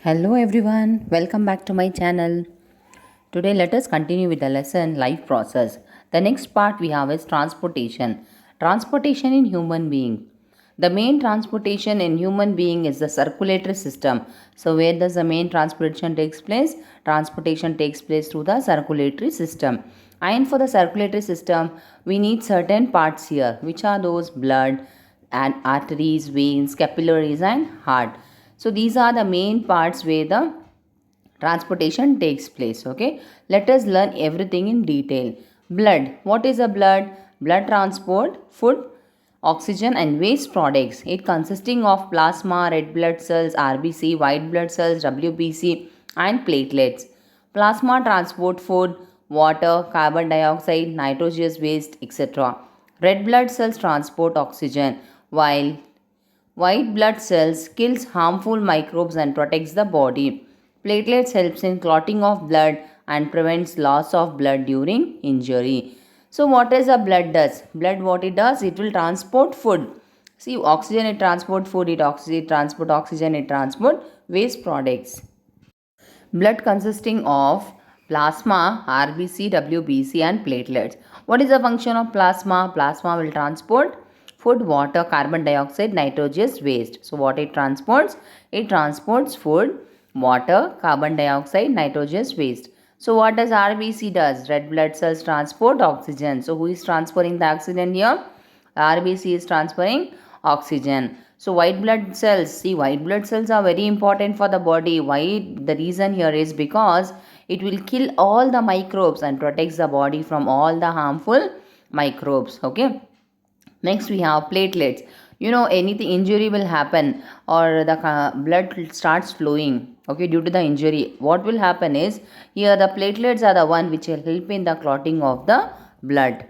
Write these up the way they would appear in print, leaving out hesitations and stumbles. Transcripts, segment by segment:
Hello everyone, welcome back to my channel. Today let us continue with the lesson life process. The next part we have is transportation. Transportation in human being. The main transportation in human being is the circulatory system. So where does the main transportation takes place? Transportation takes place through the circulatory system. And for the circulatory system, we need certain parts here, which are those blood and arteries, veins, capillaries and heart. So these are the main parts where the transportation takes place. Okay, let us learn everything in detail. Blood. What is a blood? Blood transport food, oxygen and waste products. It consisting of plasma, red blood cells, RBC, white blood cells, WBC and platelets. Plasma transport food, water, carbon dioxide, nitrogenous waste, etc. Red blood cells transport oxygen, while white blood cells kills harmful microbes and protects the body. Platelets helps in clotting of blood and prevents loss of blood during injury. So what is a blood does? Blood what it does? It will transport food. See, oxygen it transport food, it transport oxygen, it transport waste products. Blood consisting of plasma, RBC, WBC and platelets. What is the function of plasma? Plasma will transport food, water, carbon dioxide, nitrogenous waste. So what it transports? It transports food, water, carbon dioxide, nitrogenous waste. So what does RBC does? Red blood cells transport oxygen. So who is transferring the oxygen here? RBC is transferring oxygen. So white blood cells, see, white blood cells are very important for the body. Why? The reason here is because it will kill all the microbes and protects the body from all the harmful microbes. Okay. Next we have platelets. You know, anything injury will happen or the blood starts flowing. Okay, due to the injury, what will happen is here the platelets are the one which will help in the clotting of the blood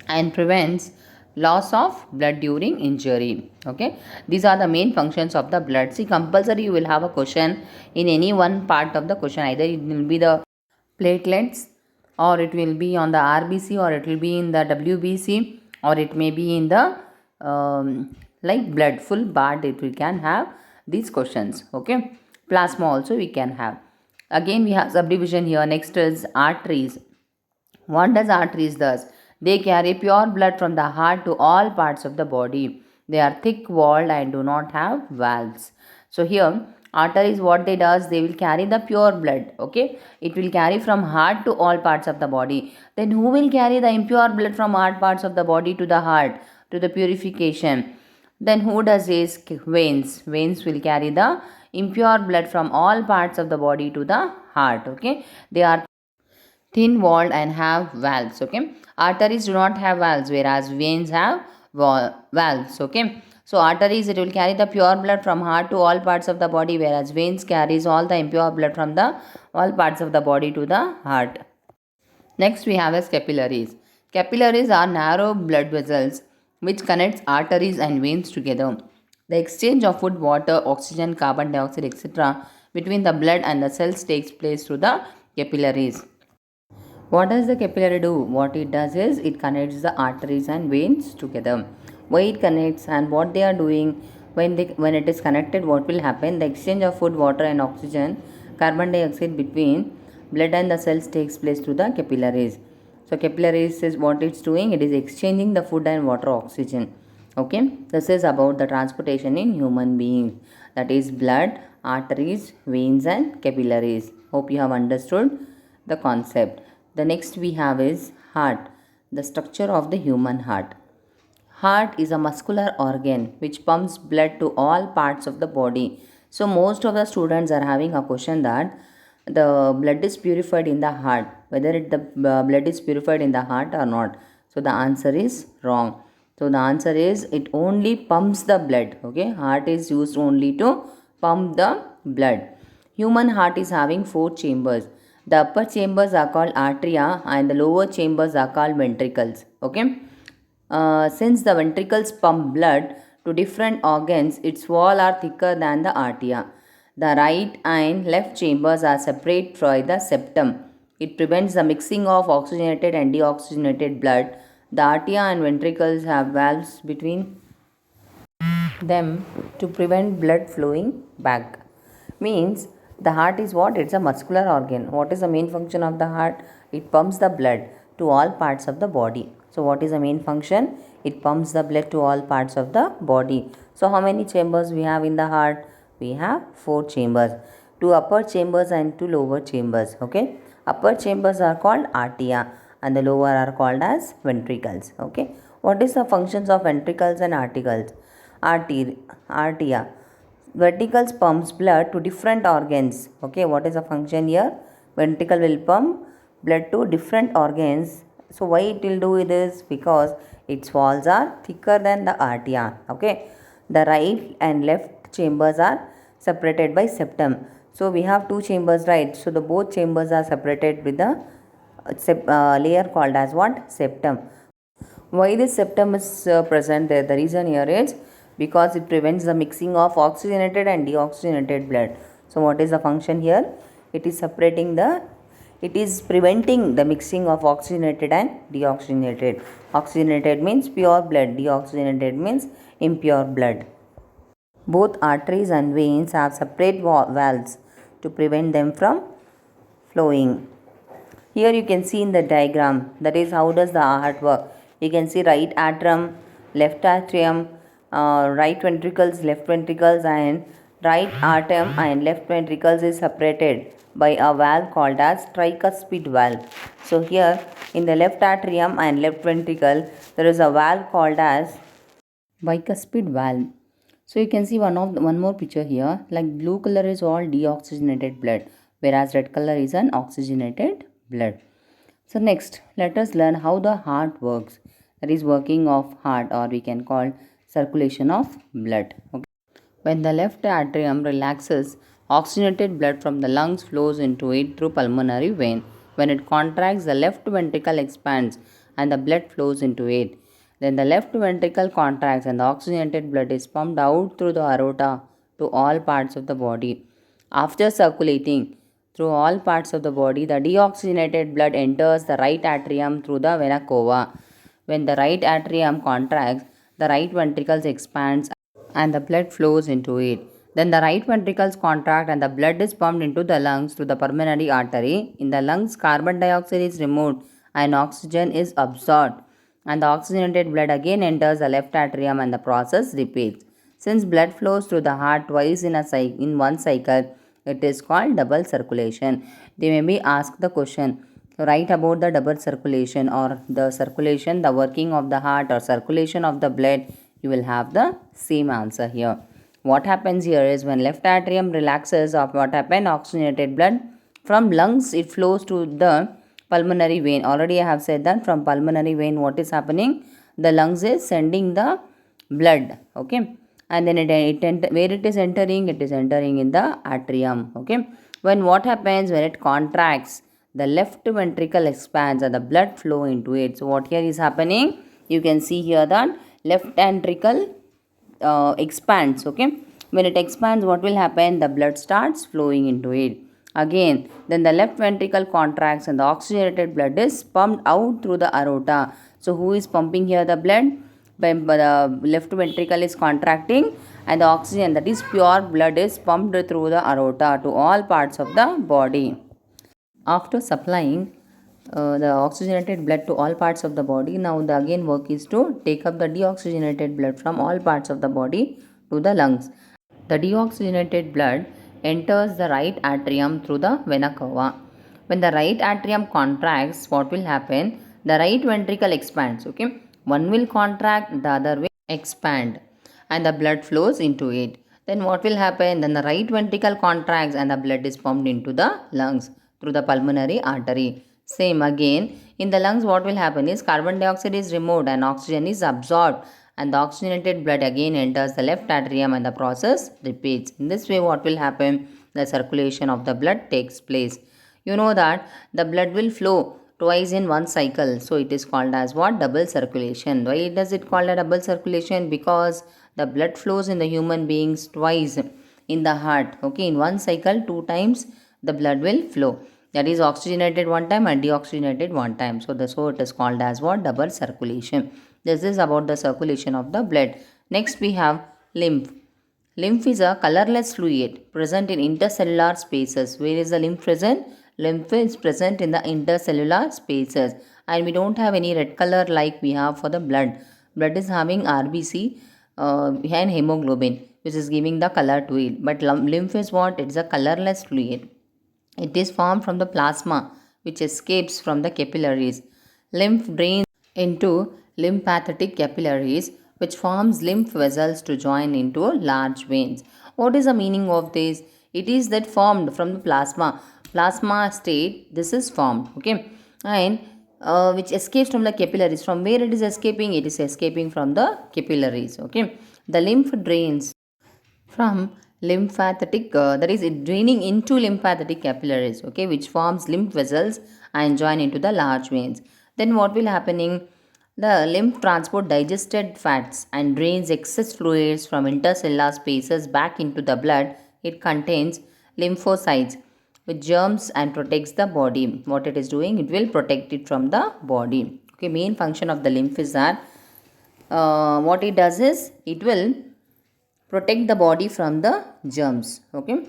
and prevents loss of blood during injury. Okay, these are the main functions of the blood. See, compulsory you will have a question in any one part of the question. Either it will be the platelets, or it will be on the RBC, or it will be in the WBC, or it may be in the like blood full part. It we can have these questions. Okay, plasma also we can have. Again we have subdivision here. Next is arteries. What does arteries does? They carry pure blood from the heart to all parts of the body. They are thick walled and do not have valves. So here arteries what they does, they will carry the pure blood. Okay, it will carry from heart to all parts of the body. Then who will carry the impure blood from heart parts of the body to the heart to the purification? Then who does is veins. Veins will carry the impure blood from all parts of the body to the heart. Okay, they are thin walled and have valves. Okay, arteries do not have valves, whereas veins have valves. Okay, so arteries it will carry the pure blood from heart to all parts of the body, whereas veins carries all the impure blood from the all parts of the body to the heart. Next we have as capillaries. Capillaries are narrow blood vessels which connects arteries and veins together. The exchange of food, water, oxygen, carbon dioxide, etc. between the blood and the cells takes place through the capillaries. What does the capillary do? What it does is it connects the arteries and veins together. Why it connects and what they are doing when it is connected, what will happen? The exchange of food, water and oxygen, carbon dioxide between blood and the cells takes place through the capillaries. So capillaries is what it's doing. It is exchanging the food and water, oxygen. Okay, this is about the transportation in human beings. That is blood, arteries, veins and capillaries. Hope you have understood the concept. The next we have is heart, the structure of the human heart. Heart is a muscular organ which pumps blood to all parts of the body. So most of the students are having a question that the blood is purified in the heart, whether the blood is purified in the heart or not. So the answer is wrong. So the answer is it only pumps the blood. Okay, heart is used only to pump the blood. Human heart is having four chambers. The upper chambers are called atria and the lower chambers are called ventricles. Okay. Since the ventricles pump blood to different organs, its wall are thicker than the arteria. The right and left chambers are separate by the septum. It prevents the mixing of oxygenated and deoxygenated blood. The arteria and ventricles have valves between them to prevent blood flowing back. Means the heart is what? It's a muscular organ. What is the main function of the heart? It pumps the blood to all parts of the body. So what is the main function? It pumps the blood to all parts of the body. So how many chambers we have in the heart? We have 4 chambers. 2 upper chambers and 2 lower chambers. Okay. Upper chambers are called arteria and the lower are called as ventricles. Okay. What is the functions of ventricles and articles? Arteria. Ventricles pumps blood to different organs. Okay, what is the function here? Ventricle will pump blood to different organs. So why it will do this? Because its walls are thicker than the arteria. Okay, the right and left chambers are separated by septum. So we have 2 chambers, right? So the both chambers are separated with the layer called as what? Septum. Why this septum is present there? The reason here is because it prevents the mixing of oxygenated and deoxygenated blood. So what is the function here? It is preventing the mixing of oxygenated and deoxygenated. Oxygenated means pure blood, deoxygenated means impure blood. Both arteries and veins have separate valves to prevent them from flowing. Here you can see in the diagram, that is how does the heart work. You can see right atrium, left atrium, right ventricles, left ventricles, and right atrium and left ventricles is separated by a valve called as tricuspid valve. So here in the left atrium and left ventricle there is a valve called as bicuspid valve. So you can see one more picture here, like blue color is all deoxygenated blood, whereas red color is an oxygenated blood. So next, let us learn how the heart works. That is working of heart, or we can call circulation of blood. Okay. When the left atrium relaxes, oxygenated blood from the lungs flows into it through pulmonary vein. When it contracts, the left ventricle expands and the blood flows into it. Then the left ventricle contracts and the oxygenated blood is pumped out through the aorta to all parts of the body. After circulating through all parts of the body, the deoxygenated blood enters the right atrium through the vena cava. When the right atrium contracts, the right ventricle expands and the blood flows into it. Then the right ventricles contract and the blood is pumped into the lungs through the pulmonary artery. In the lungs, carbon dioxide is removed and oxygen is absorbed. And the oxygenated blood again enters the left atrium and the process repeats. Since blood flows through the heart twice in one cycle, it is called double circulation. They may be asked the question, write about the double circulation or the circulation, the working of the heart or circulation of the blood. You will have the same answer here. What happens here is when left atrium relaxes, of what happened? Oxygenated blood from lungs, it flows to the pulmonary vein. Already I have said that from pulmonary vein what is happening? The lungs is sending the blood. Okay. And then where it is entering? It is entering in the atrium. Okay. When what happens? When it contracts, the left ventricle expands and the blood flow into it. So what here is happening? You can see here that left ventricle expands. Okay. When it expands, what will happen? The blood starts flowing into it. Again, then the left ventricle contracts and the oxygenated blood is pumped out through the aorta. So who is pumping here the blood? The left ventricle is contracting and the oxygen, that is pure blood, is pumped through the aorta to all parts of the body. After supplying the oxygenated blood to all parts of the body, now the again work is to take up the deoxygenated blood from all parts of the body to the lungs. The deoxygenated blood enters the right atrium through the vena cava. When the right atrium contracts, what will happen? The right ventricle expands. Okay, one will contract, the other will expand, and the blood flows into it. Then what will happen? Then the right ventricle contracts and the blood is pumped into the lungs through the pulmonary artery. Same again, in the lungs what will happen is carbon dioxide is removed and oxygen is absorbed, and the oxygenated blood again enters the left atrium and the process repeats. In this way what will happen? The circulation of the blood takes place. You know that the blood will flow twice in one cycle, so it is called as what? Double circulation. Why does it called a double circulation? Because the blood flows in the human beings twice in the heart. Okay, in one cycle 2 times the blood will flow. That is oxygenated one time and deoxygenated one time. So it is called as what? Double circulation. This is about the circulation of the blood. Next we have lymph. Lymph is a colorless fluid present in intercellular spaces. Where is the lymph present? Lymph is present in the intercellular spaces, and we don't have any red color like we have for the blood. Blood is having RBC and hemoglobin, which is giving the color to it. But lymph is what? It's a colorless fluid. It is formed from the plasma which escapes from the capillaries. Lymph drains into lymphatic capillaries which forms lymph vessels to join into large veins. What is the meaning of this? It is that formed from the plasma state. This is formed, okay, and which escapes from the capillaries. From where it is escaping? It is escaping from the capillaries, okay. The lymph drains from lymphatic, that is it draining into lymphatic capillaries, okay, which forms lymph vessels and join into the large veins. Then what will happening? The lymph transport digested fats and drains excess fluids from intercellular spaces back into the blood. It contains lymphocytes with germs and protects the body. What it is doing? It will protect it from the body, okay. Main function of the lymph is that what it does is it will protect the body from the germs, okay.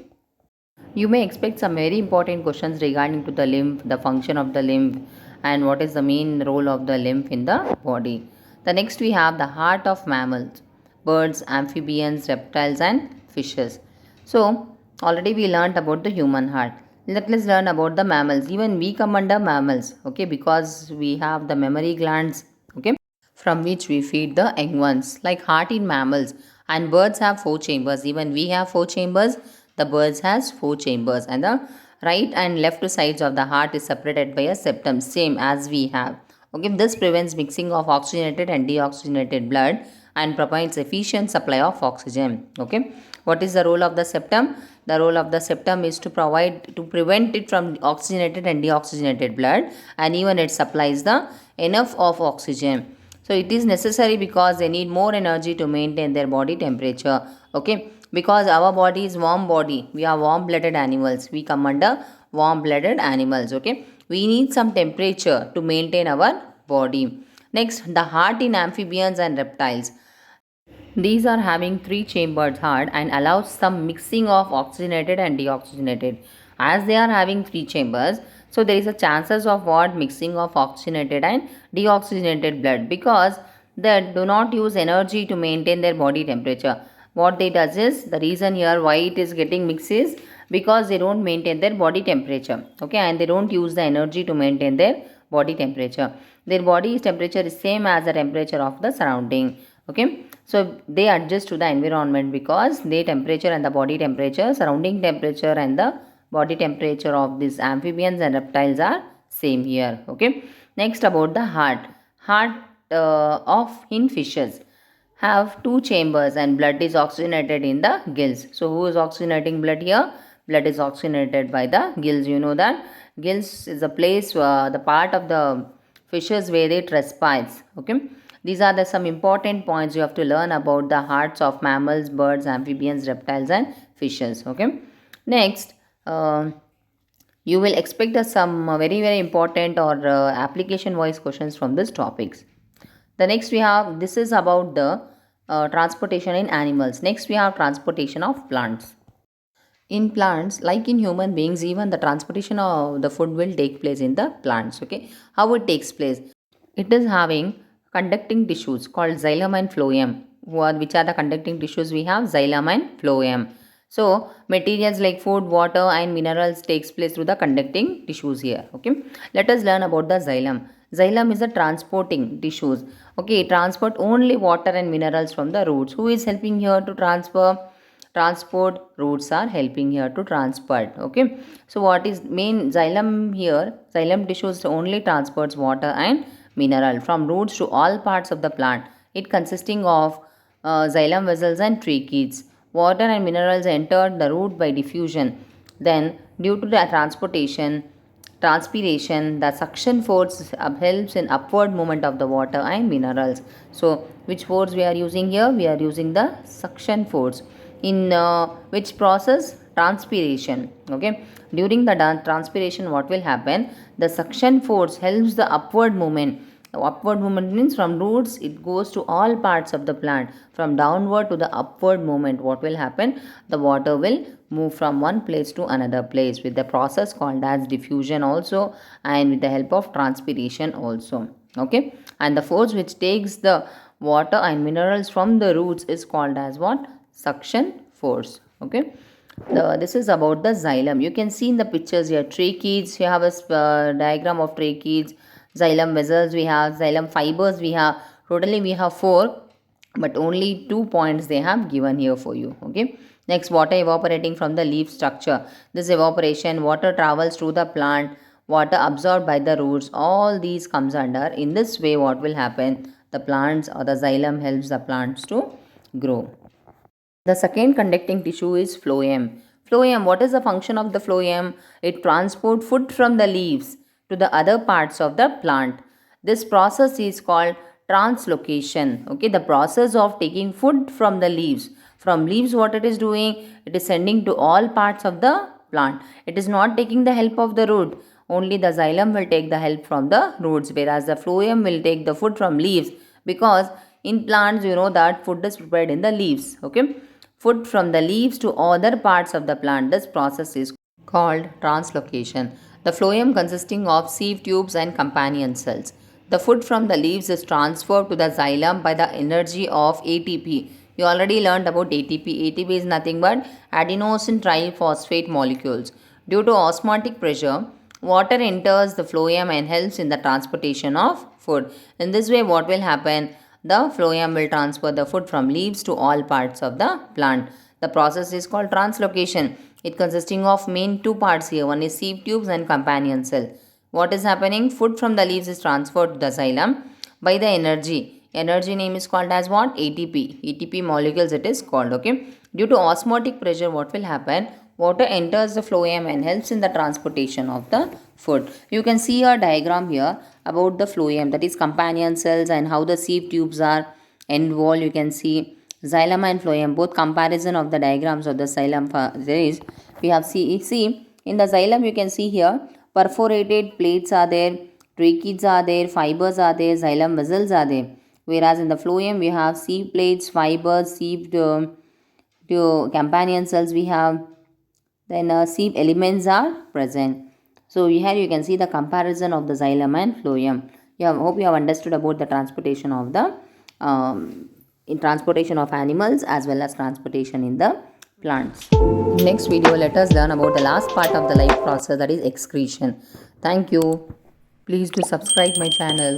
You may expect some very important questions regarding to the lymph, the function of the lymph, and what is the main role of the lymph in the body. The next we have the heart of mammals, birds, amphibians, reptiles and fishes. So already we learnt about the human heart. Let's learn about the mammals. Even we come under mammals, okay, because we have the mammary glands, okay, from which we feed the young ones, like heart in mammals. And birds have four chambers. Even we have four chambers. The birds has four chambers, and the right and left sides of the heart is separated by a septum, same as we have. Okay, this prevents mixing of oxygenated and deoxygenated blood and provides efficient supply of oxygen. Okay, what is the role of the septum? The role of the septum is to prevent it from oxygenated and deoxygenated blood, and even it supplies the enough of oxygen. So it is necessary because they need more energy to maintain their body temperature, okay, because our body is warm body. We are warm blooded animals. We come under warm blooded animals, okay. We need some temperature to maintain our body. Next, the heart in amphibians and reptiles. These are having three chambered heart and allows some mixing of oxygenated and deoxygenated. As they are having three chambers, so there is a chances of what? Mixing of oxygenated and deoxygenated blood, because they do not use energy to maintain their body temperature. What they does is, the reason here why it is getting mixed is because they don't maintain their body temperature, okay, and they don't use the energy to maintain their body temperature. Their body temperature is same as the temperature of the surrounding, okay. So they adjust to the environment because their temperature and the body temperature, surrounding temperature and the body temperature of these amphibians and reptiles are same here, okay. Next, about the heart of in fishes have two chambers and blood is oxygenated in the gills. So who is oxygenating blood here? Blood is oxygenated by the gills. You know that gills is a place, the part of the fishes where they respires, okay. These are the some important points you have to learn about the hearts of mammals, birds, amphibians, reptiles and fishes, okay. Next, you will expect some very important or application wise questions from these topics. The next we have, this is about the transportation in animals. Next we have transportation of plants. In plants, like in human beings, even the transportation of the food will take place in the plants, okay. How it takes place? It is having conducting tissues called xylem and phloem. Which are the conducting tissues? We have xylem and phloem. So materials like food, water and minerals takes place through the conducting tissues here, okay. Let us learn about the xylem. Xylem is the transporting tissues, okay. Transport only water and minerals from the roots. Who is helping here to transport? Roots are helping here to transport, okay. So what is main xylem here? Xylem tissues only transports water and mineral from roots to all parts of the plant. It consisting of xylem vessels and tracheates. Water and minerals entered the root by diffusion. Then, due to the transpiration, the suction force helps in upward movement of the water and minerals. So, which force we are using here? We are using the suction force. In which process? Transpiration. Okay. During the transpiration, what will happen? The suction force helps the upward movement Upward movement means from roots it goes to all parts of the plant. From downward to the upward movement, what will happen? The water will move from one place to another place with the process called as diffusion also, and with the help of transpiration also. Okay, and the force which takes the water and minerals from the roots is called as what? Suction force. Okay, this is about the xylem. You can see in the pictures here tracheids. You have a diagram of tracheids, xylem vessels we have, xylem fibers we have. Totally we have 4, but only 2 points they have given here for you. Okay, next, water evaporating from the leaf structure. This evaporation, water travels through the plant, water absorbed by the roots, all these comes under. In this way, what will happen? The plants or the xylem helps the plants to grow. The second conducting tissue is phloem. Phloem, what is the function of the phloem? It transports food from the leaves to the other parts of the plant. This process is called translocation. Okay, the process of taking food from the leaves. From leaves, what it is doing? It is sending to all parts of the plant. It is not taking the help of the root. Only the xylem will take the help from the roots, whereas the phloem will take the food from leaves, because in plants you know that food is prepared in the leaves. Okay, food from the leaves to other parts of the plant. This process is called translocation. The phloem consisting of sieve tubes and companion cells. The food from the leaves is transferred to the xylem by the energy of ATP. You already learned about ATP. ATP is nothing but adenosine triphosphate molecules. Due to osmotic pressure, water enters the phloem and helps in the transportation of food. In this way, what will happen? The phloem will transfer the food from leaves to all parts of the plant. The process is called translocation. It consisting of main 2 parts here. One is sieve tubes and companion cell. What is happening? Food from the leaves is transferred to the xylem by the energy. Energy name is called as what? ATP. ATP molecules it is called. Okay. Due to osmotic pressure, what will happen? Water enters the phloem and helps in the transportation of the food. You can see a diagram here about the phloem, that is companion cells, and how the sieve tubes are involved. You can see xylem and phloem, both comparison of the diagrams of the xylem there is. We have see in the xylem you can see here perforated plates are there, tracheids are there, fibers are there, xylem vessels are there. Whereas in the phloem we have sieve plates, fibers, sieve to companion cells we have, then sieve elements are present. So here you can see the comparison of the xylem and phloem. Hope you have understood about the transportation of the in transportation of animals as well as transportation in the plants. In next video, let us learn about the last part of the life process, that is excretion. Thank you. Please do subscribe my channel.